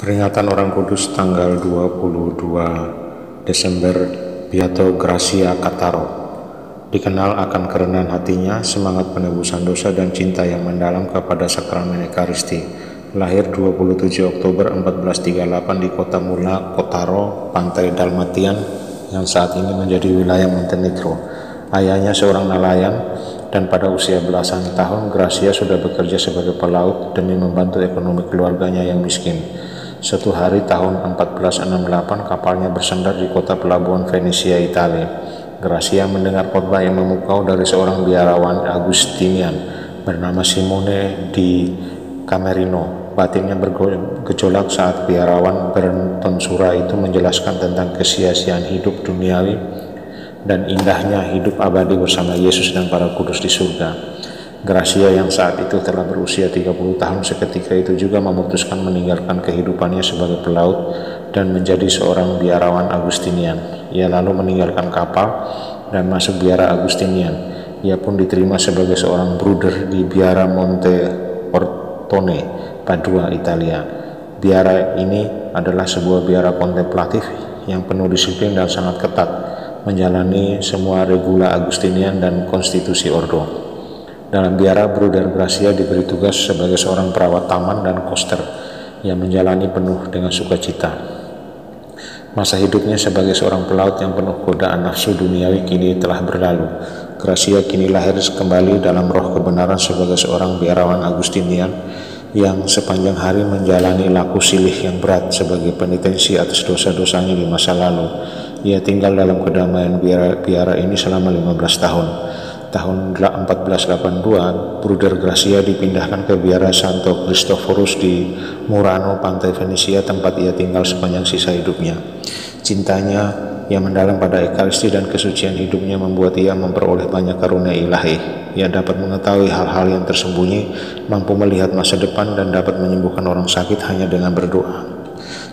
Peringatan Orang Kudus tanggal 22 Desember, Beato Grazia Cataro. Dikenal akan kerendahan hatinya, semangat penebusan dosa dan cinta yang mendalam kepada sakramen Ekaristi. Lahir 27 Oktober 1438 di kota Mula, Kotaro, pantai Dalmatian yang saat ini menjadi wilayah Montenegro. Ayahnya seorang nelayan, dan pada usia belasan tahun Grazia sudah bekerja sebagai pelaut demi membantu ekonomi keluarganya yang miskin. Suatu hari tahun 1468 kapalnya bersandar di kota pelabuhan Venesia, Italia. Grazia mendengar khotbah yang memukau dari seorang biarawan Agustinian bernama Simone di Camerino. Batinnya bergejolak saat biarawan bertonsura itu menjelaskan tentang kesia-siaan hidup duniawi dan indahnya hidup abadi bersama Yesus dan para kudus di surga. Grazia yang saat itu telah berusia 30 tahun seketika itu juga memutuskan meninggalkan kehidupannya sebagai pelaut dan menjadi seorang biarawan Agustinian. Ia lalu meninggalkan kapal dan masuk biara Agustinian. Ia pun diterima sebagai seorang bruder di biara Monte Ortone, Padua, Italia. Biara ini adalah sebuah biara kontemplatif yang penuh disiplin dan sangat ketat, menjalani semua regula Agustinian dan konstitusi ordo. Dalam biara, Bruder Grazia diberi tugas sebagai seorang perawat taman dan koster yang menjalani penuh dengan sukacita. Masa hidupnya sebagai seorang pelaut yang penuh godaan nafsu duniawi kini telah berlalu. Grazia kini lahir kembali dalam roh kebenaran sebagai seorang biarawan Agustinian yang sepanjang hari menjalani laku silih yang berat sebagai penitensi atas dosa-dosanya di masa lalu. Ia tinggal dalam kedamaian biara ini selama 15 tahun. Tahun 1482, Bruder Grazia dipindahkan ke biara Santo Cristoforus di Murano, pantai Venesia, tempat ia tinggal sepanjang sisa hidupnya. Cintanya yang mendalam pada Ekaristi dan kesucian hidupnya membuat ia memperoleh banyak karunia ilahi. Ia dapat mengetahui hal-hal yang tersembunyi, mampu melihat masa depan, dan dapat menyembuhkan orang sakit hanya dengan berdoa.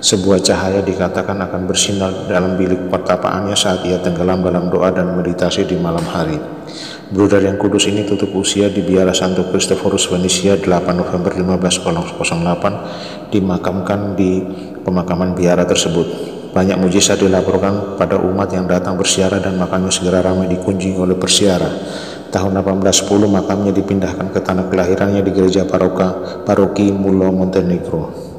Sebuah cahaya dikatakan akan bersinar dalam bilik pertapaannya saat ia tenggelam dalam doa dan meditasi di malam hari. Bruder yang kudus ini tutup usia di biara Santo Cristoforus Venesia 8 November 1508, dimakamkan di pemakaman biara tersebut. Banyak mujizat dilaporkan pada umat yang datang bersiara dan makamnya segera ramai dikunjungi oleh persiara. Tahun 1810 makamnya dipindahkan ke tanah kelahirannya di gereja paroki Mulo, Montenegro.